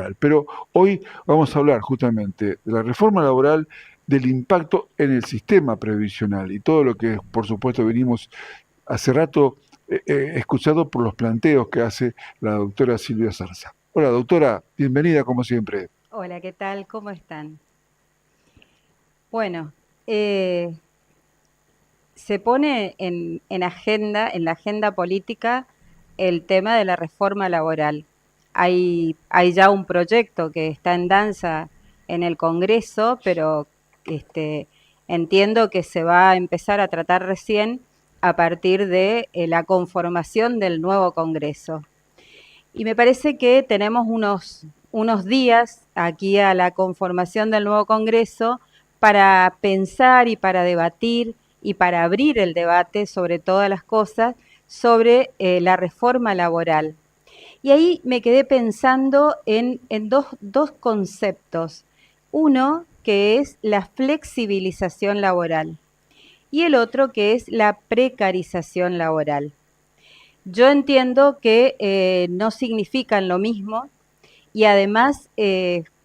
laboral. Pero hoy vamos a hablar justamente de la reforma laboral, del impacto en el sistema previsional y todo lo que, por supuesto, venimos hace rato escuchado por los planteos que hace la doctora Silvia Zarza. Hola, doctora, bienvenida como siempre. Hola, ¿qué tal? ¿Cómo están? Bueno, eh, se pone en la agenda política, el tema de la reforma laboral. Hay ya un proyecto que está en danza en el Congreso, pero este, entiendo que se va a empezar a tratar recién a partir de la conformación del nuevo Congreso. Y me parece que tenemos unos días aquí a la conformación del nuevo Congreso para pensar y para debatir y para abrir el debate sobre todas las cosas sobre la reforma laboral. Y ahí me quedé pensando en dos conceptos. Uno que es la flexibilización laboral y el otro que es la precarización laboral. Yo entiendo que no significan lo mismo y además,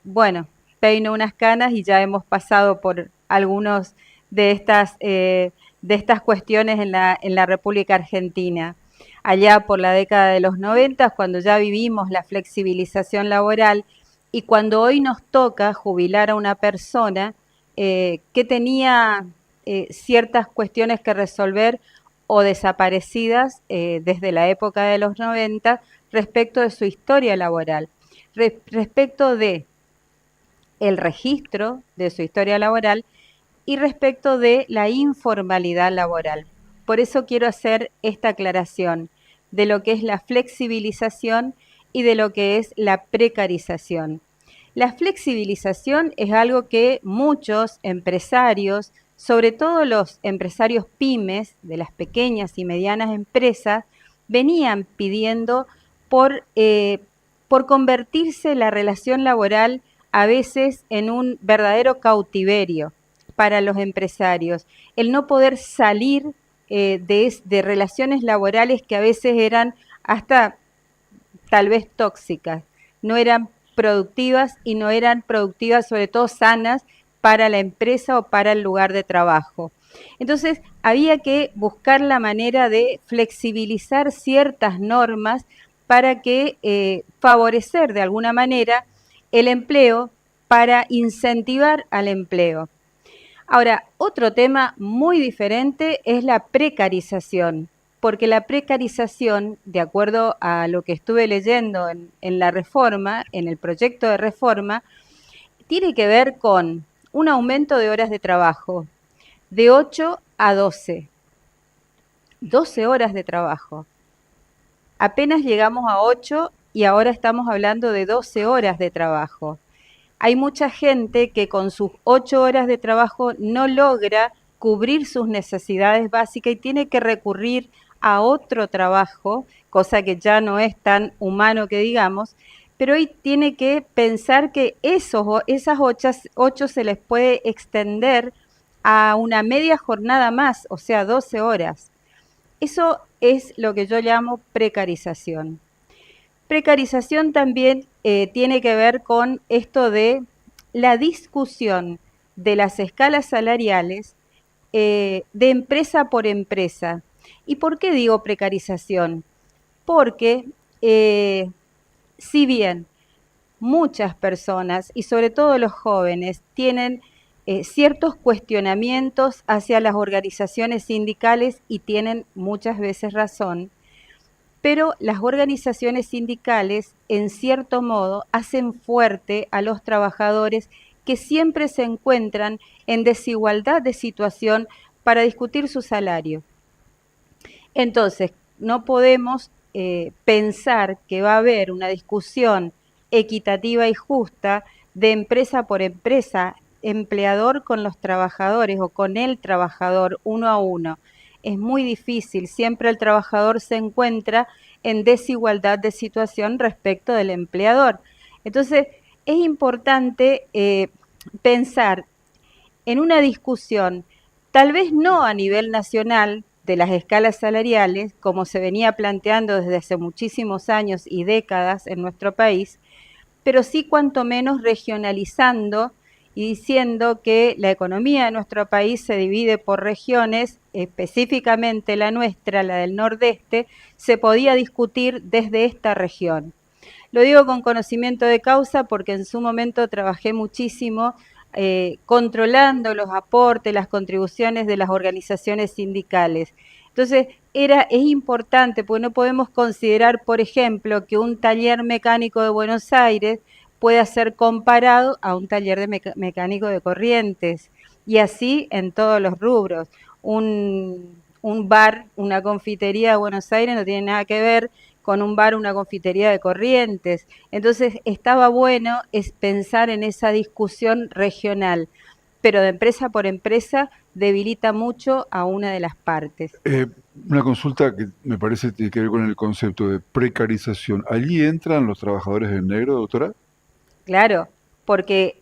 bueno, peino unas canas y ya hemos pasado por algunos de estas cuestiones en la República Argentina. Allá por la década de los 90, cuando ya vivimos la flexibilización laboral y cuando hoy nos toca jubilar a una persona que tenía ciertas cuestiones que resolver o desaparecidas desde la época de los 90 respecto de su historia laboral, respecto de el registro de su historia laboral y respecto de la informalidad laboral. Por eso quiero hacer esta aclaración de lo que es la flexibilización y de lo que es la precarización. La flexibilización es algo que muchos empresarios, sobre todo los empresarios pymes de las pequeñas y medianas empresas, venían pidiendo por, eh, por convertirse la relación laboral a veces en un verdadero cautiverio para los empresarios, el no poder salir de relaciones laborales que a veces eran hasta tal vez tóxicas, no eran productivas y no eran productivas, sobre todo sanas, para la empresa o para el lugar de trabajo. Entonces, había que buscar la manera de flexibilizar ciertas normas para que favorecer de alguna manera el empleo para incentivar al empleo. Ahora, otro tema muy diferente es la precarización, porque la precarización, de acuerdo a lo que estuve leyendo en la reforma, en el proyecto de reforma, tiene que ver con un aumento de horas de trabajo de 8 a 12 horas de trabajo. Apenas llegamos a 8 y ahora estamos hablando de 12 horas de trabajo. Hay mucha gente que con sus 8 horas de trabajo no logra cubrir sus necesidades básicas y tiene que recurrir a otro trabajo, cosa que ya no es tan humano que digamos, pero hoy tiene que pensar que esas 8 se les puede extender a una media jornada más, o sea, 12 horas. Eso es lo que yo llamo precarización. Precarización también tiene que ver con esto de la discusión de las escalas salariales de empresa por empresa. ¿Y por qué digo precarización? Porque si bien muchas personas y sobre todo los jóvenes tienen ciertos cuestionamientos hacia las organizaciones sindicales y tienen muchas veces razón, pero las organizaciones sindicales, en cierto modo, hacen fuerte a los trabajadores que siempre se encuentran en desigualdad de situación para discutir su salario. Entonces, no podemos pensar que va a haber una discusión equitativa y justa de empresa por empresa, empleador con los trabajadores o con el trabajador uno a uno. Es muy difícil, siempre el trabajador se encuentra en desigualdad de situación respecto del empleador. Entonces, es importante pensar en una discusión, tal vez no a nivel nacional de las escalas salariales, como se venía planteando desde hace muchísimos años y décadas en nuestro país, pero sí cuanto menos regionalizando y diciendo que la economía de nuestro país se divide por regiones, específicamente la nuestra, la del Nordeste, se podía discutir desde esta región. Lo digo con conocimiento de causa porque en su momento trabajé muchísimo controlando los aportes, las contribuciones de las organizaciones sindicales. Entonces, es importante, porque no podemos considerar, por ejemplo, que un taller mecánico de Buenos Aires pueda ser comparado a un taller de mecánico de Corrientes, y así en todos los rubros. Un bar, una confitería de Buenos Aires no tiene nada que ver con un bar, una confitería de Corrientes. Entonces estaba bueno es pensar en esa discusión regional, pero de empresa por empresa debilita mucho a una de las partes. Eh, una consulta que me parece tiene que ver con el concepto de precarización. ¿Allí entran los trabajadores en negro, doctora? Claro, porque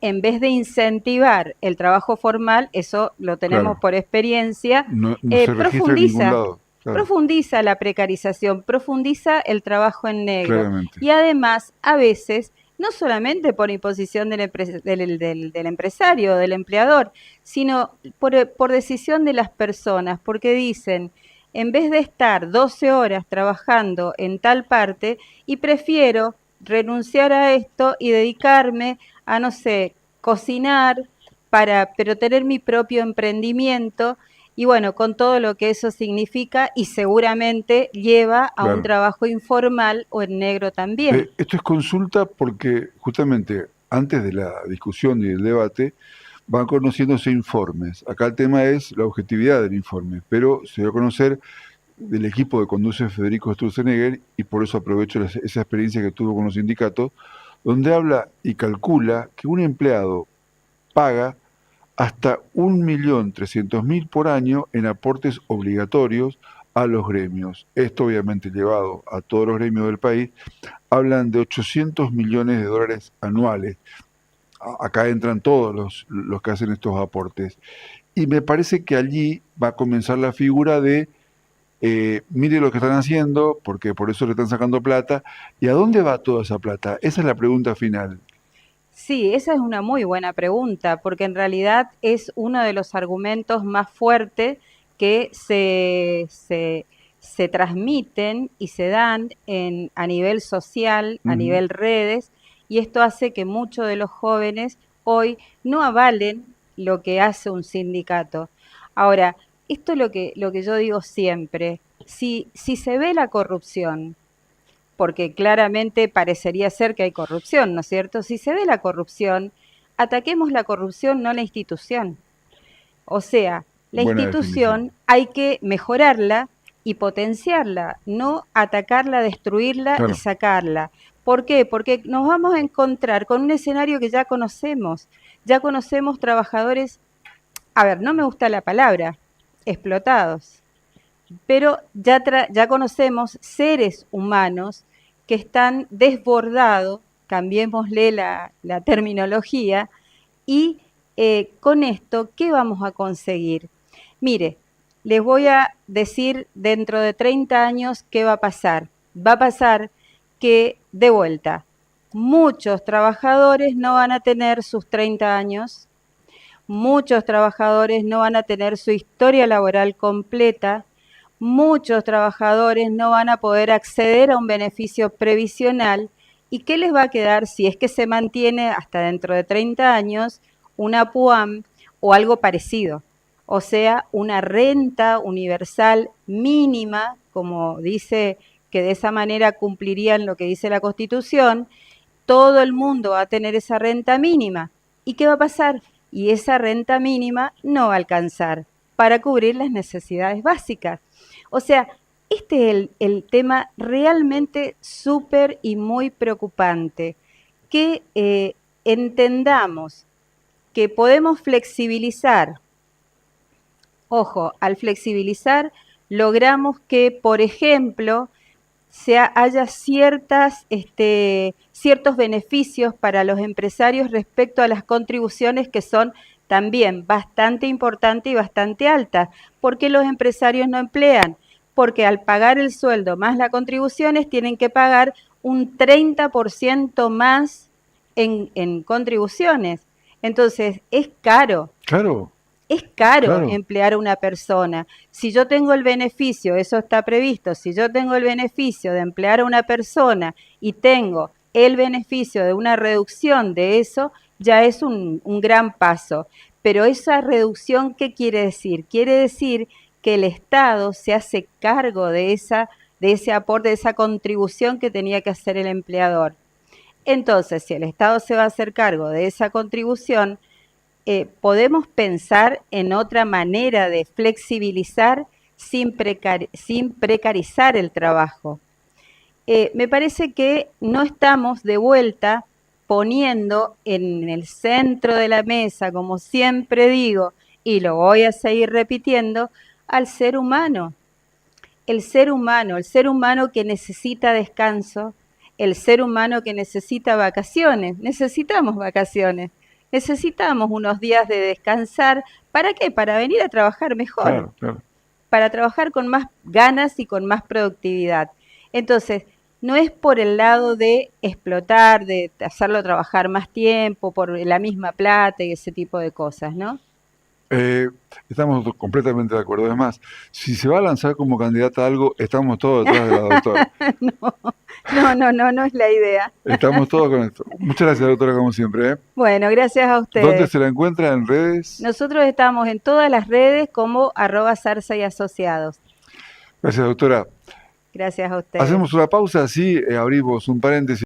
en vez de incentivar el trabajo formal, eso lo tenemos Claro, por experiencia, no se registra en ningún profundiza, lado, claro, profundiza la precarización, profundiza el trabajo en negro. claramente. Y además, a veces, no solamente por imposición del empresario, del empleador, sino por decisión de las personas, porque dicen, en vez de estar 12 horas trabajando en tal parte, y prefiero renunciar a esto y dedicarme a, no sé, cocinar, pero tener mi propio emprendimiento y bueno, con todo lo que eso significa y seguramente lleva a un Claro. trabajo informal o en negro también. Esto es consulta porque justamente antes de la discusión y del debate van conociéndose informes. Acá el tema es la objetividad del informe, pero se dio a conocer del equipo que conduce Federico Sturzenegger y por eso aprovecho esa experiencia que tuvo con los sindicatos, donde habla y calcula que un empleado paga hasta 1.300.000 por año en aportes obligatorios a los gremios. Esto obviamente llevado a todos los gremios del país, hablan de 800 millones de dólares anuales. Acá entran todos los que hacen estos aportes. Y me parece que allí va a comenzar la figura de, mire lo que están haciendo, porque por eso le están sacando plata, y a dónde va toda esa plata. Esa es la pregunta final. Sí, esa es una muy buena pregunta, porque en realidad es uno de los argumentos más fuertes que se transmiten y se dan a nivel social, a Ujú, nivel redes, y esto hace que muchos de los jóvenes hoy no avalen lo que hace un sindicato. Ahora, esto es lo que yo digo siempre, si se ve la corrupción, porque claramente parecería ser que hay corrupción, ¿no es cierto? Si se ve la corrupción, ataquemos la corrupción, no la institución. O sea, la buena definición. institución hay que mejorarla y potenciarla, no atacarla, destruirla y Claro, sacarla. ¿Por qué? Porque nos vamos a encontrar con un escenario que ya conocemos. Ya conocemos trabajadores, a ver, no me gusta la palabra, explotados, pero ya conocemos seres humanos que están desbordados, cambiémosle la terminología, y con esto, ¿qué vamos a conseguir? Mire, les voy a decir dentro de 30 años qué va a pasar. Va a pasar que, de vuelta, muchos trabajadores no van a tener sus 30 años, muchos trabajadores no van a tener su historia laboral completa, muchos trabajadores no van a poder acceder a un beneficio previsional. ¿Y qué les va a quedar si es que se mantiene hasta dentro de 30 años una PUAM o algo parecido? O sea, una renta universal mínima, como dice que de esa manera cumplirían lo que dice la Constitución, todo el mundo va a tener esa renta mínima. ¿Y qué va a pasar? Y esa renta mínima no va a alcanzar para cubrir las necesidades básicas. O sea, este es el tema realmente súper y muy preocupante, que entendamos que podemos flexibilizar. Ojo, al flexibilizar logramos que, por ejemplo, haya ciertos beneficios para los empresarios respecto a las contribuciones que son también bastante importantes y bastante altas. ¿Por qué los empresarios no emplean? Porque al pagar el sueldo más las contribuciones tienen que pagar un 30% más en contribuciones. Entonces, Claro, es caro claro, emplear a una persona. Si yo tengo el beneficio, eso está previsto, si yo tengo el beneficio de emplear a una persona y tengo el beneficio de una reducción de eso, ya es un gran paso. Pero esa reducción, ¿qué quiere decir? Quiere decir que el Estado se hace cargo de ese aporte, de esa contribución que tenía que hacer el empleador. Entonces, si el Estado se va a hacer cargo de esa contribución, podemos pensar en otra manera de flexibilizar sin precarizar el trabajo. Me parece que no estamos de vuelta poniendo en el centro de la mesa, como siempre digo, y lo voy a seguir repitiendo, al ser humano. El ser humano que necesita descanso, el ser humano que necesita vacaciones. Necesitamos vacaciones, necesitamos unos días de descansar. ¿Para qué? Para venir a trabajar mejor, claro, claro. para trabajar con más ganas y con más productividad. Entonces, no es por el lado de explotar, de hacerlo trabajar más tiempo, por la misma plata y ese tipo de cosas, ¿no? Eh, Estamos completamente de acuerdo. Además, si se va a lanzar como candidata a algo, estamos todos detrás de la doctora. No es la idea. Estamos todos con esto. Muchas gracias, doctora, como siempre, ¿eh? Bueno, gracias a ¿Dónde ustedes. se la encuentra en redes? Nosotros estamos en todas las redes como @Zarza y Asociados. Gracias, doctora. Gracias a ustedes. Hacemos una pausa, así abrimos un paréntesis.